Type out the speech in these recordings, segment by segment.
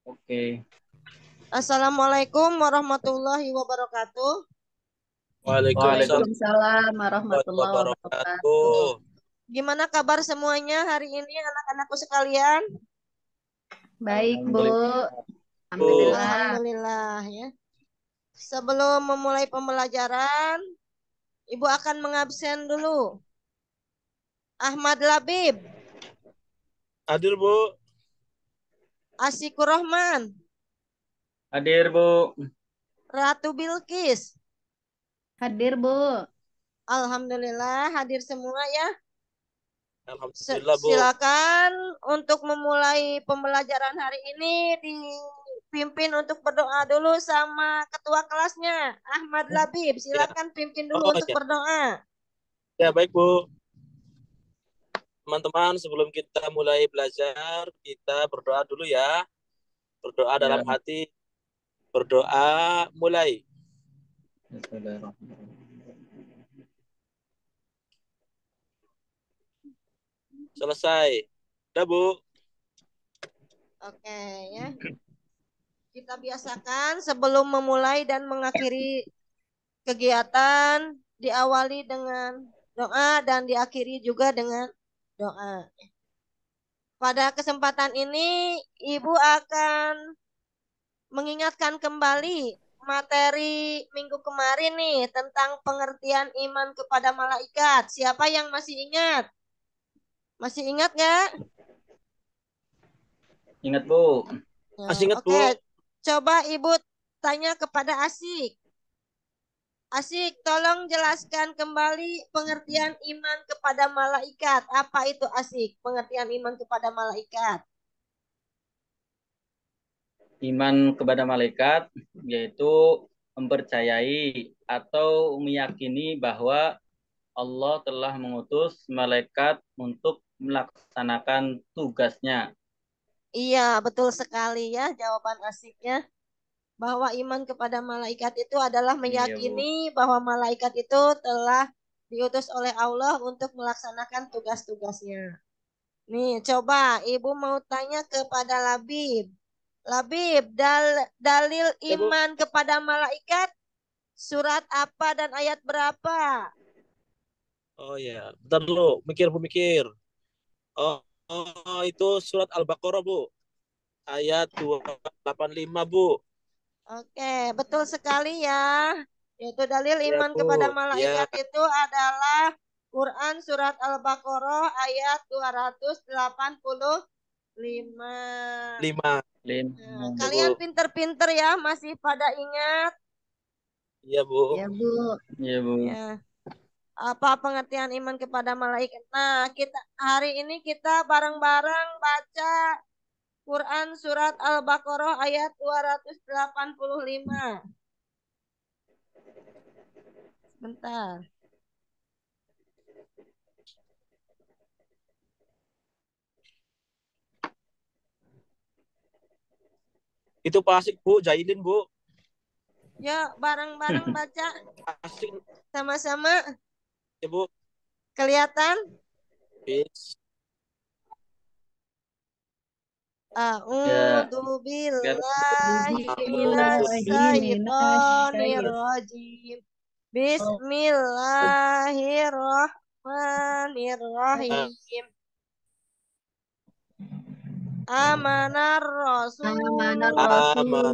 Oke. Assalamualaikum warahmatullahi wabarakatuh. Waalaikumsalam Waalaikumsalam warahmatullahi wabarakatuh. wabarakatuh. Gimana kabar semuanya hari ini anak-anakku sekalian? Baik, Bu. Bu. Alhamdulillah. Alhamdulillah ya. Sebelum memulai pembelajaran, Ibu akan mengabsen dulu. Ahmad Labib, Hadir, Bu. Asikur Rahman, Hadir, Bu. Ratu Bilkis. Hadir, Bu. Alhamdulillah hadir semua ya. Alhamdulillah, Bu. Silakan untuk memulai pembelajaran hari ini dipimpin untuk berdoa dulu sama ketua kelasnya Ahmad Labib. Ya. Silakan pimpin dulu Oh, untuk ya. berdoa. Ya, baik, Bu. Teman-teman, sebelum kita mulai belajar, kita berdoa dulu ya. Berdoa dalam hati. Berdoa mulai. Selesai. Udah, Bu. Oke ya. Kita biasakan sebelum memulai dan mengakhiri kegiatan diawali dengan doa dan diakhiri juga dengan doa. Pada kesempatan ini Ibu akan mengingatkan kembali materi minggu kemarin nih tentang pengertian iman kepada malaikat. Siapa yang masih ingat? Masih ingat nggak? Ingat, Bu. Ya, Masih ingat, Bu? oke. Coba Ibu tanya kepada Asik. Asik, tolong jelaskan kembali pengertian iman kepada malaikat. Apa itu Asik? Pengertian iman kepada malaikat. Iman kepada malaikat yaitu mempercayai atau meyakini bahwa Allah telah mengutus malaikat untuk melaksanakan tugasnya. Iya, betul sekali ya jawaban Asiknya. Bahwa iman kepada malaikat itu adalah Iya, Bu. meyakini bahwa malaikat itu telah diutus oleh Allah untuk melaksanakan tugas-tugasnya. Nih, coba Ibu mau tanya kepada Labib. Labib, dalil Ya, Bu. iman kepada malaikat surat apa dan ayat berapa? Oh ya, bentar dulu, mikir Bu, mikir. Oh, itu surat Al-Baqarah, Bu. Ayat 285, Bu. Oke, betul sekali ya. Yaitu dalil Ya, iman kepada Bu. Ya, malaikat itu adalah Quran surat Al-Baqarah ayat 285. 5. Nah, Ya, kalian Bu. pinter-pinter ya, masih pada ingat Iya, Bu. Ya, Bu. Iya, Bu. ya apa pengertian iman kepada malaikat. Nah, kita hari ini kita bareng-bareng baca Quran surat Al-Baqarah ayat 285. Bentar. Itu Pak Asik, Bu. Jailin, Bu. Yuk, bareng-bareng baca Asik, sama-sama. ya, Bu. Kelihatan? Peace. Ya, A'udzu billahi minas Bismillahi syaitonir minasyaitonir rajim. Bismillahirrahmanirrahim. Amanar Amanar rasulu Rasulu bima Amanah bima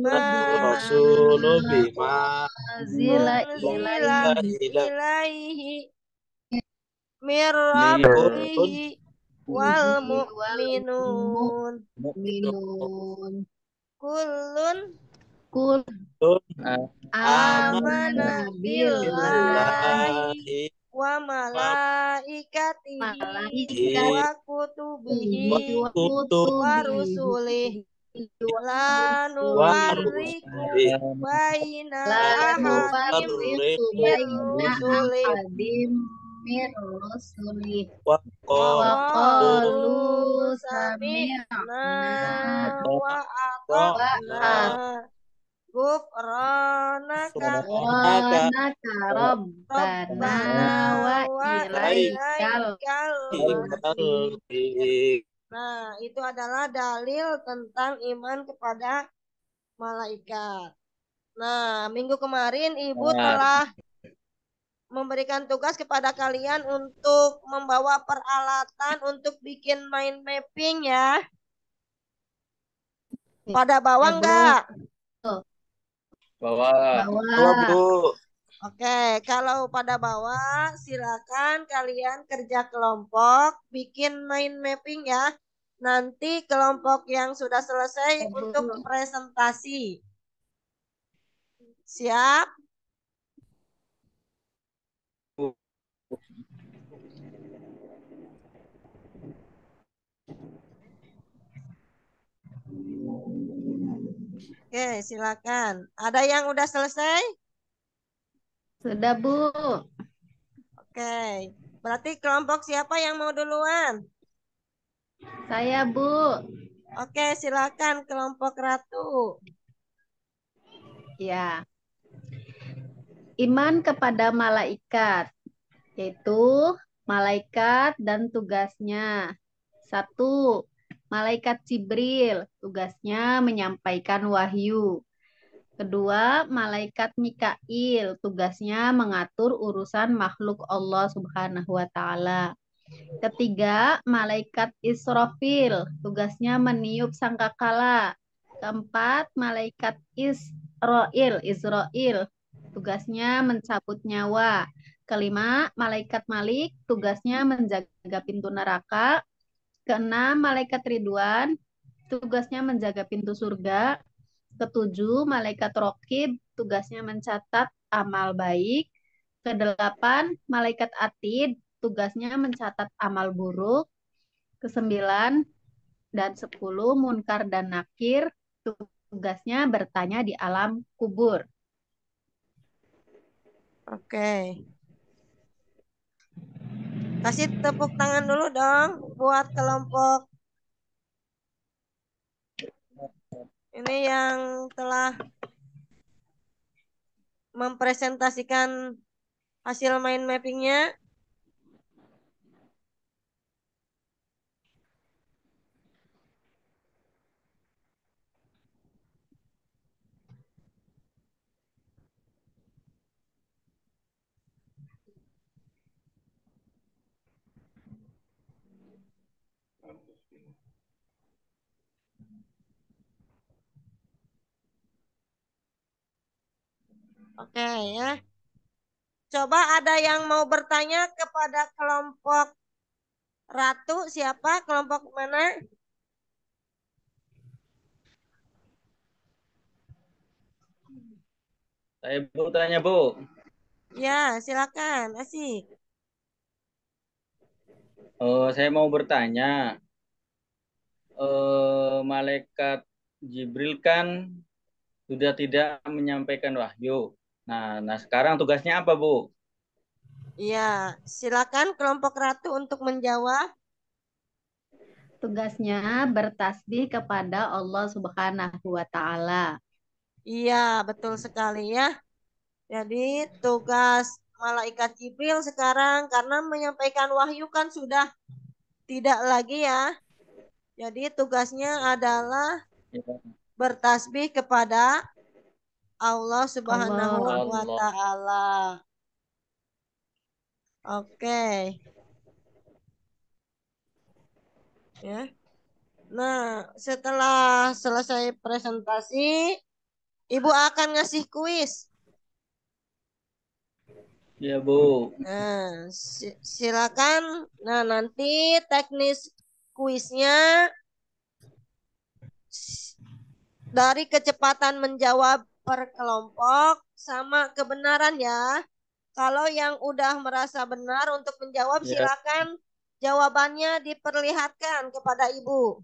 Rasulu bima zila unzila ilaihi ilahi ilaihi mir minun rabbihi wal wal mu'minun. mu'minun. Kullun Kul amana amana billahi billahi billahi wa wa malaikatihi malaikatihi wa kutubihi wa wa kutubihi rusulih la wa nufarriqu rusuli baina la ahadim nufarriqu mir nufarriqu baina rusulih ahadim min rusuli wa wa qalu qalu qalu sami'na sami'na wa wa ata'na gufranaka ghufranaka ghufranaka rabbana Rabbana wa wa ilaikal ilaikal ilaikal masir. masir. Nah, itu adalah dalil tentang iman kepada malaikat. Nah, minggu kemarin Ibu Benar. telah memberikan tugas kepada kalian untuk membawa peralatan untuk bikin mind mapping ya. Pada bawa Ya, Bu. enggak? Bawa. Bawa. Bawa, Bu. Oke, kalau pada bawah silakan kalian kerja kelompok, bikin mind mapping ya. Nanti kelompok yang sudah selesai Ya, Bu. untuk presentasi. Siap? Bu. Oke, silakan. Ada yang udah selesai? Sudah, Bu. Oke, berarti kelompok siapa yang mau duluan? Saya, Bu. Oke, silakan kelompok Ratu. Ya. Iman kepada malaikat, yaitu malaikat dan tugasnya. Satu, malaikat Jibril, tugasnya menyampaikan wahyu. Kedua, malaikat Mikail, tugasnya mengatur urusan makhluk Allah Subhanahu wa Ta'ala. Ketiga, malaikat Israfil, tugasnya meniup sangkakala. Keempat, malaikat Israel, tugasnya mencabut nyawa. Kelima, malaikat Malik, tugasnya menjaga pintu neraka. Keenam, malaikat Ridwan, tugasnya menjaga pintu surga. Ketujuh, malaikat Rokib, tugasnya mencatat amal baik. Kedelapan, malaikat Atid, tugasnya mencatat amal buruk. Kesembilan dan 10, Munkar dan Nakir, tugasnya bertanya di alam kubur. Oke. Kasih tepuk tangan dulu dong buat kelompok ini yang telah mempresentasikan hasil mind mappingnya. Oke ya. Coba ada yang mau bertanya kepada kelompok Ratu, siapa? Kelompok mana? Saya Bu tanya, Bu. Ya, silakan. Asik. Saya mau bertanya. Malaikat Jibril kan sudah tidak menyampaikan wahyu. Nah, sekarang tugasnya apa, Bu? Ya, silakan kelompok Ratu untuk menjawab. Tugasnya bertasbih kepada Allah Subhanahu wa Ta'ala. Iya, betul sekali ya. Jadi tugas malaikat Jibril sekarang karena menyampaikan wahyu kan sudah tidak lagi ya. Jadi tugasnya adalah Ya, bertasbih kepada Allah Subhanahu Allah. wa Allah. taala. Oke. Ya. Nah, setelah selesai presentasi, Ibu akan ngasih kuis. Ya, Bu. Nah, silakan. Nah, nanti teknis kuisnya dari kecepatan menjawab per kelompok sama kebenaran ya. Kalau yang udah merasa benar untuk menjawab, Ya, silakan jawabannya diperlihatkan kepada Ibu.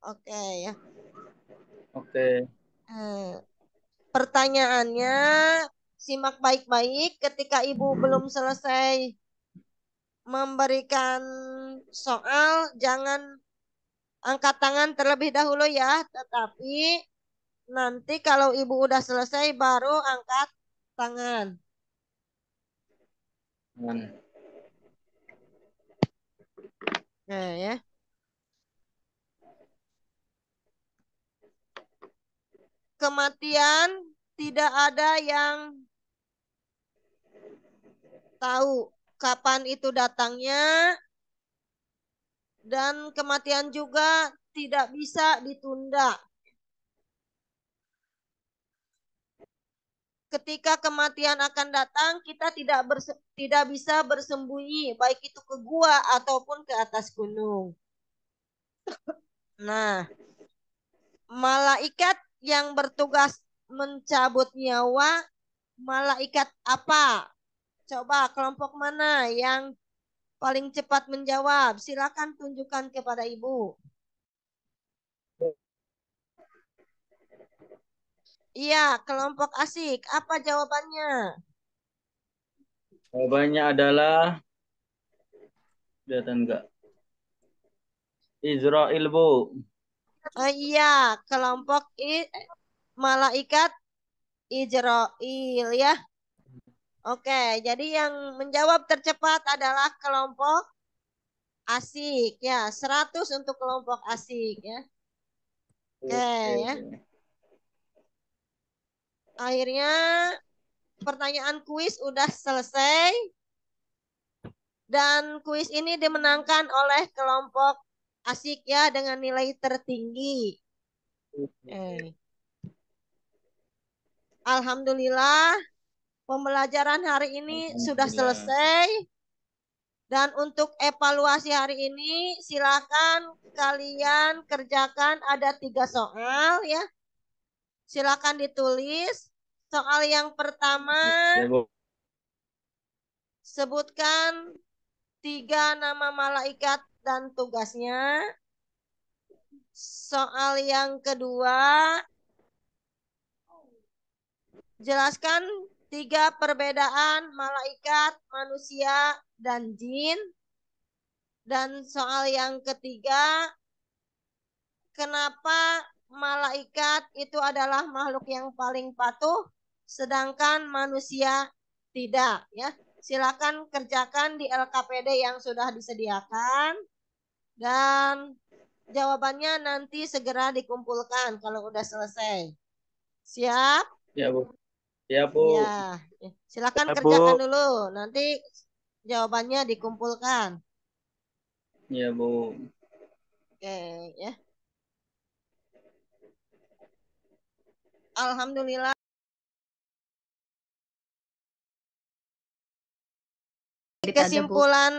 Oke ya. oke. Eh, Pertanyaannya simak baik-baik ketika Ibu belum selesai memberikan soal, jangan angkat tangan terlebih dahulu ya, tetapi nanti kalau Ibu udah selesai baru angkat tangan. Aman. Ya. Kematian tidak ada yang tahu kapan itu datangnya, dan kematian juga tidak bisa ditunda. Ketika kematian akan datang, kita tidak bisa bersembunyi, baik itu ke gua ataupun ke atas gunung. Nah, malaikat yang bertugas mencabut nyawa, malaikat apa? Coba kelompok mana yang paling cepat menjawab? Silakan tunjukkan kepada ibu. Iya, kelompok asik. Apa jawabannya? Jawabannya adalah, kelihatan enggak? Israel, Bu. Oh iya, kelompok malaikat Israel ya. Oke, jadi yang menjawab tercepat adalah kelompok asik ya. 100 untuk kelompok asik ya. Oke Oke, ya. Bu. Akhirnya pertanyaan kuis udah selesai. Dan kuis ini dimenangkan oleh kelompok asik ya dengan nilai tertinggi. Alhamdulillah pembelajaran hari ini sudah Alhamdulillah. selesai. Dan untuk evaluasi hari ini silakan kalian kerjakan, ada 3 soal ya. Silakan ditulis. Soal yang pertama, Ya, Bu. sebutkan 3 nama malaikat dan tugasnya. Soal yang kedua, jelaskan 3 perbedaan malaikat, manusia, dan jin. Dan soal yang ketiga, kenapa malaikat itu adalah makhluk yang paling patuh, sedangkan manusia tidak ya. Silakan kerjakan di LKPD yang sudah disediakan, dan jawabannya nanti segera dikumpulkan kalau udah selesai. Siap? Ya, Bu. Ya, Bu. Ya, silakan Ya, kerjakan Bu. dulu. Nanti jawabannya dikumpulkan. Ya, Bu. Oke, ya. Alhamdulillah. Jadi ada, Bu. Kesimpulan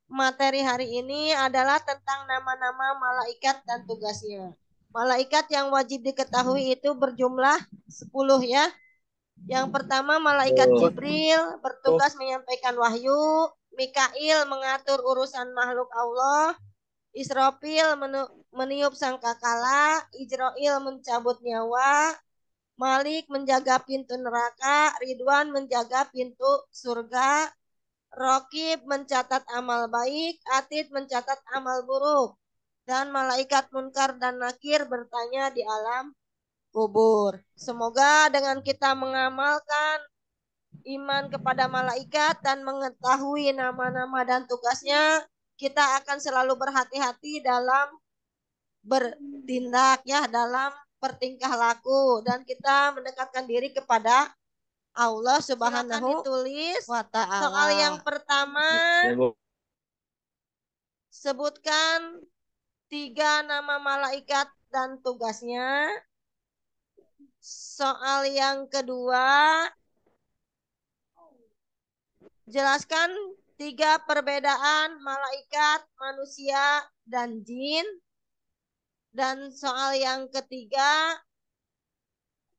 materi hari ini adalah tentang nama-nama malaikat dan tugasnya. Malaikat yang wajib diketahui itu berjumlah 10 ya. Yang pertama malaikat Bu. Jibril bertugas menyampaikan wahyu, Mikail mengatur urusan makhluk Allah, Israfil meniup sangkakala, Ijrail mencabut nyawa, Malik menjaga pintu neraka, Ridwan menjaga pintu surga, Rokib mencatat amal baik, Atid mencatat amal buruk, dan malaikat Munkar dan Nakir bertanya di alam kubur. Semoga dengan kita mengamalkan iman kepada malaikat dan mengetahui nama-nama dan tugasnya, kita akan selalu berhati-hati dalam bertindak ya, dalam bertingkah laku, dan kita mendekatkan diri kepada Allah Subhanahu wa Ta'ala. Soal yang pertama, Ya, Bu. sebutkan 3 nama malaikat dan tugasnya. Soal yang kedua, jelaskan 3 perbedaan malaikat, manusia, dan jin. Dan soal yang ketiga,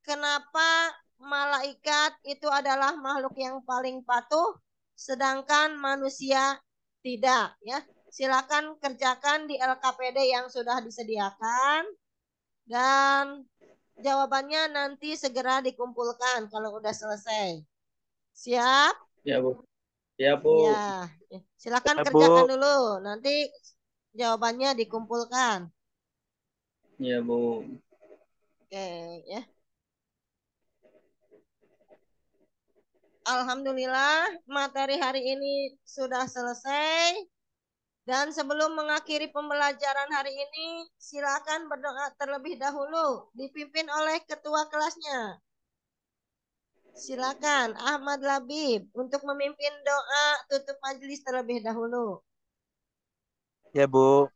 kenapa malaikat itu adalah makhluk yang paling patuh, sedangkan manusia tidak ya. Silakan kerjakan di LKPD yang sudah disediakan, dan jawabannya nanti segera dikumpulkan kalau udah selesai. Siap? Ya, Bu. Ya, Bu. Ya, silakan Ya, kerjakan Bu. dulu. Nanti jawabannya dikumpulkan. Ya, Bu. Oke, ya. Alhamdulillah, materi hari ini sudah selesai. Dan sebelum mengakhiri pembelajaran hari ini, silakan berdoa terlebih dahulu, dipimpin oleh ketua kelasnya. Silakan Ahmad Labib untuk memimpin doa tutup majelis terlebih dahulu. Ya Bu,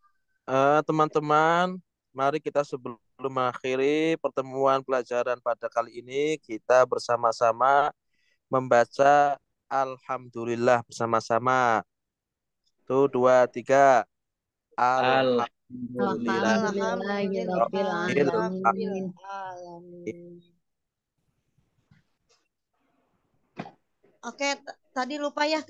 teman-teman, mari kita sebelum mengakhiri pertemuan pelajaran pada kali ini, kita bersama-sama membaca Alhamdulillah bersama-sama. Tuh, 2, 3. Alhamdulillah. Alhamdulillahirabbil alamin. Alamin. Oke, tadi lupa ya